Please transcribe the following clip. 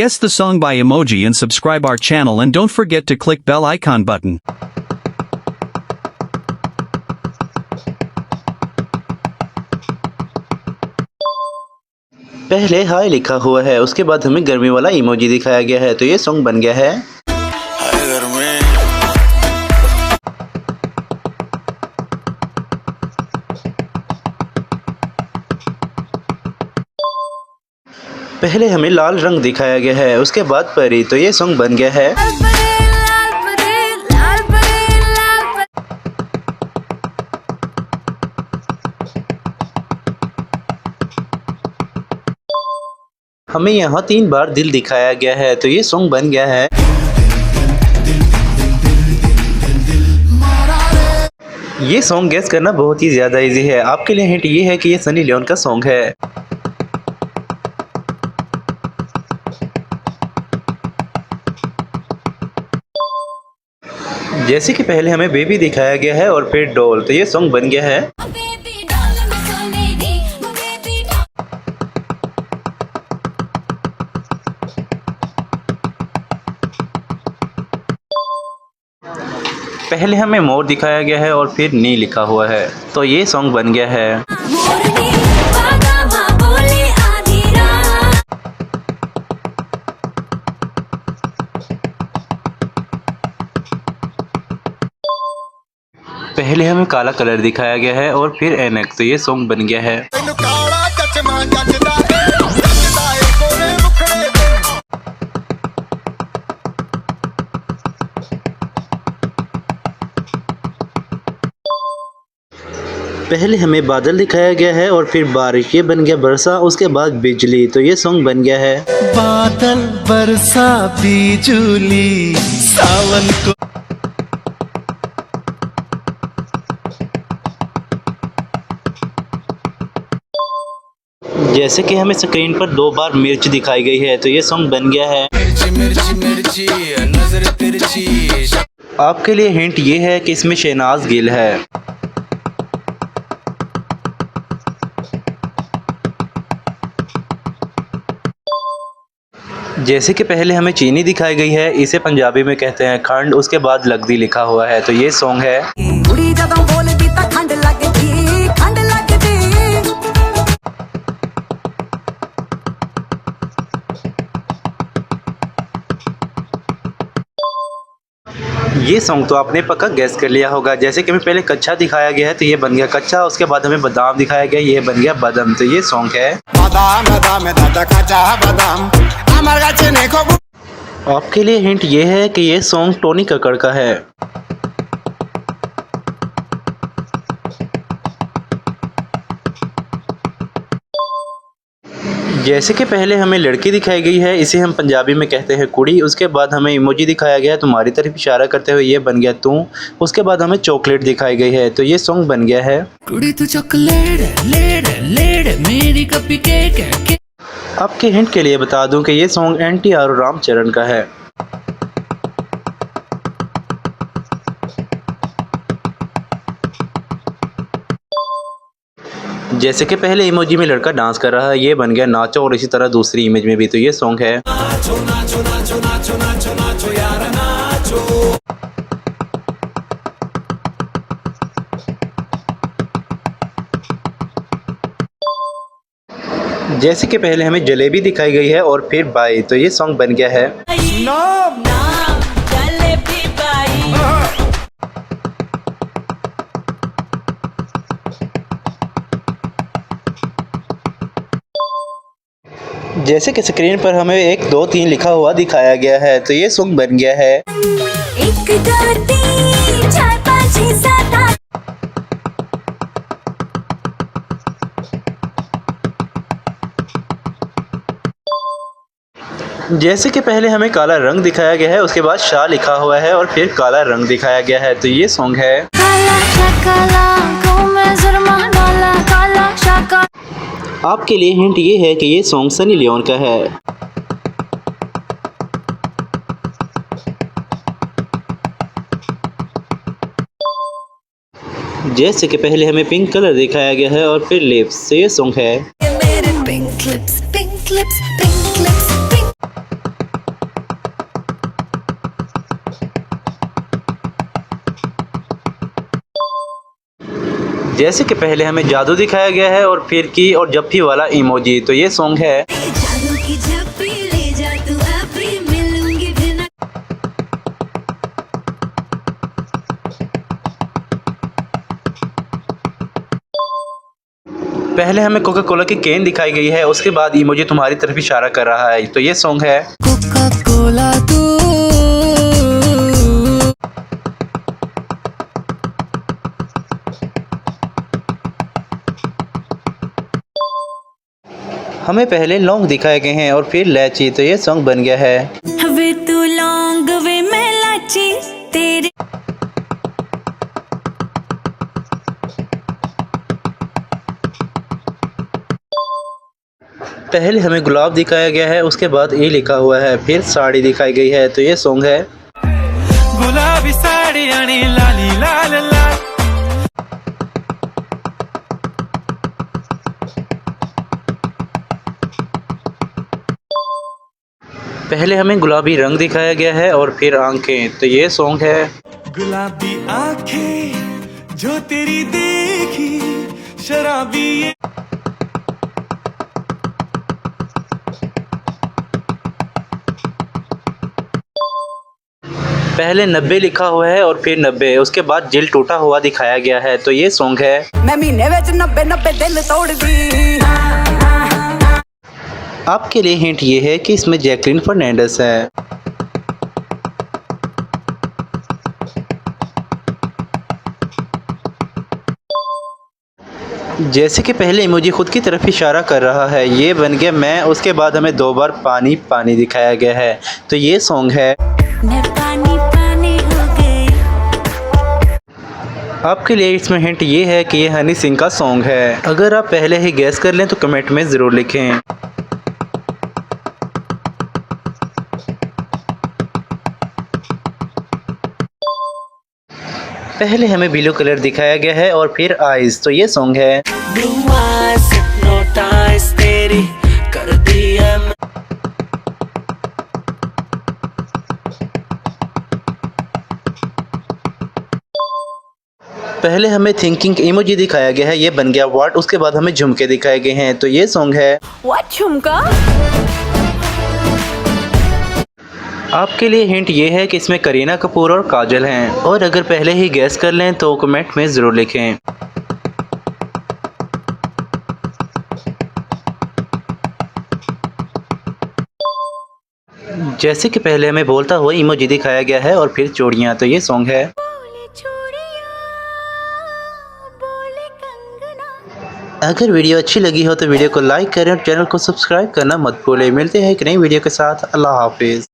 Guess the song by emoji and subscribe our channel and don't forget to click bell icon button. पहले हाय लिखा हुआ है, उसके बाद हमें गर्मी वाला इमोजी दिखाया गया है, तो ये सॉन्ग बन गया है हाय गर्मी। पहले हमें लाल रंग दिखाया गया है, उसके बाद परी, तो ये सॉन्ग बन गया है हमें यहाँ 3 बार दिल दिखाया गया है, तो ये सॉन्ग बन गया है ये सॉन्ग गेस करना बहुत ही ज़्यादा इजी है। आपके लिए हिंट ये है कि ये सनी लियोन का सॉन्ग है। जैसे कि पहले हमें बेबी दिखाया गया है और फिर डॉल, तो ये सॉन्ग बन गया है पहले हमें मोर दिखाया गया है और फिर नी लिखा हुआ है, तो ये सॉन्ग बन गया है पहले हमें काला कलर दिखाया गया है और फिर एनक, तो ये सॉन्ग बन गया है पहले हमें बादल दिखाया गया है और फिर बारिश, ये बन गया बरसा, उसके बाद बिजली, तो ये सॉन्ग बन गया है बादल बरसा बिजली सावन को। जैसे कि हमें स्क्रीन पर 2 बार मिर्च दिखाई गई है, तो ये सॉन्ग बन गया है मिर्ची मिर्ची मिर्ची नजर तिरछी। आपके लिए हिंट ये है कि इसमें शहनाज गिल है। जैसे कि पहले हमें चीनी दिखाई गई है, इसे पंजाबी में कहते हैं खंड, उसके बाद लगदी लिखा हुआ है, तो ये सॉन्ग है ये सॉन्ग तो आपने पक्का गैस कर लिया होगा। जैसे कि हमें पहले कच्चा दिखाया गया है, तो ये बन गया कच्चा, उसके बाद हमें बादाम दिखाया गया, ये बन गया बादाम, तो ये सॉन्ग है आपके लिए हिंट ये है कि ये सॉन्ग टोनी कक्कड़ का है। जैसे कि पहले हमें लड़की दिखाई गई है, इसे हम पंजाबी में कहते हैं कुड़ी, उसके बाद हमें इमोजी दिखाया गया है तुम्हारी तरफ इशारा करते हुए, ये बन गया तू, उसके बाद हमें चॉकलेट दिखाई गई है, तो ये सॉन्ग बन गया है कुड़ी तू चॉकलेट लेड लेड मेरी कपी केक। आपके हिंट के लिए बता दूं कि ये सॉन्ग NTR और रामचरण का है। जैसे कि पहले इमोजी में लड़का डांस कर रहा है, ये बन गया नाचो, और इसी तरह दूसरी इमेज में भी, तो ये सॉन्ग है नाचो नाचो नाचो नाचो नाचो नाचो यार नाचो। जैसे कि पहले हमें जलेबी दिखाई गई है और फिर बाई, तो ये सॉन्ग बन गया है जैसे कि स्क्रीन पर हमें 1 2 3 लिखा हुआ दिखाया गया है, तो ये सॉन्ग बन गया है 1 2 3 4 5 6 7 8। जैसे कि पहले हमें काला रंग दिखाया गया है, उसके बाद शाह लिखा हुआ है और फिर काला रंग दिखाया गया है, तो ये सॉन्ग है आपके लिए हिंट ये है कि ये सॉन्ग सनी लियोन का है। जैसे कि पहले हमें पिंक कलर दिखाया गया है और फिर लिप्स, ये सॉन्ग है जैसे कि पहले हमें जादू दिखाया गया है और फिर की और जप्पी वाला इमोजी। तो ये सॉन्ग है। जादू की झप्पी ले जा तू अभी मिलूंगी फिर ना। पहले हमें कोका कोला की कैन दिखाई गई है, उसके बाद इमोजी तुम्हारी तरफ इशारा कर रहा है। तो ये सॉन्ग है। कोका कोला तू हमें पहले लौंग दिखाए गए हैं और फिर इलायची। तो ये सॉन्ग बन गया है। वे तू लौंग वे मैं लाची तेरे। पहले हमें गुलाब दिखाया गया है, उसके बाद ए लिखा हुआ है, फिर साड़ी दिखाई गई है। तो ये सॉन्ग है। गुलाबी साड़ी आणि लाली लाल लाल। पहले हमें गुलाबी रंग दिखाया गया है और फिर आंखें। तो ये सॉन्ग है। गुलाबी आंखें जो तेरी देखी शराबी ये। पहले 90 लिखा हुआ है और फिर 90, उसके बाद दिल टूटा हुआ दिखाया गया है। तो ये सॉन्ग है। मैं महीने विच 90 दिल तोड़ दी। आपके लिए हिंट ये है कि इसमें जैकलीन फर्नांडिस है। जैसे कि पहले इमोजी खुद की तरफ इशारा कर रहा है, ये बन गया मैं। उसके बाद हमें 2 बार पानी पानी दिखाया गया है। तो ये सॉन्ग है। मैं पानी पानी हो गई। आपके लिए इसमें हिंट ये है कि ये हनी सिंह का सॉन्ग है। अगर आप पहले ही गैस कर लें तो कमेंट में ज़रूर लिखें। पहले हमें ब्लू कलर दिखाया गया है और फिर आइज। तो ये सॉन्ग है। तेरी कर दिया। पहले हमें थिंकिंग इमोजी दिखाया गया है, ये बन गया व्हाट। उसके बाद हमें झुमके दिखाए गए हैं। तो ये सॉन्ग है। व्हाट झुमका। आपके लिए हिंट ये है कि इसमें करीना कपूर और काजल हैं। और अगर पहले ही गैस कर लें तो कमेंट में ज़रूर लिखें। जैसे कि पहले हमें बोलता हुआ इमोजी दिखाया गया है और फिर चूड़ियाँ। तो ये सॉन्ग है। बोले चूड़ियां बोले कंगना। अगर वीडियो अच्छी लगी हो तो वीडियो को लाइक करें और चैनल को सब्सक्राइब करना मत भूलें। मिलते हैं एक नई वीडियो के साथ। अल्लाह हाफिज़।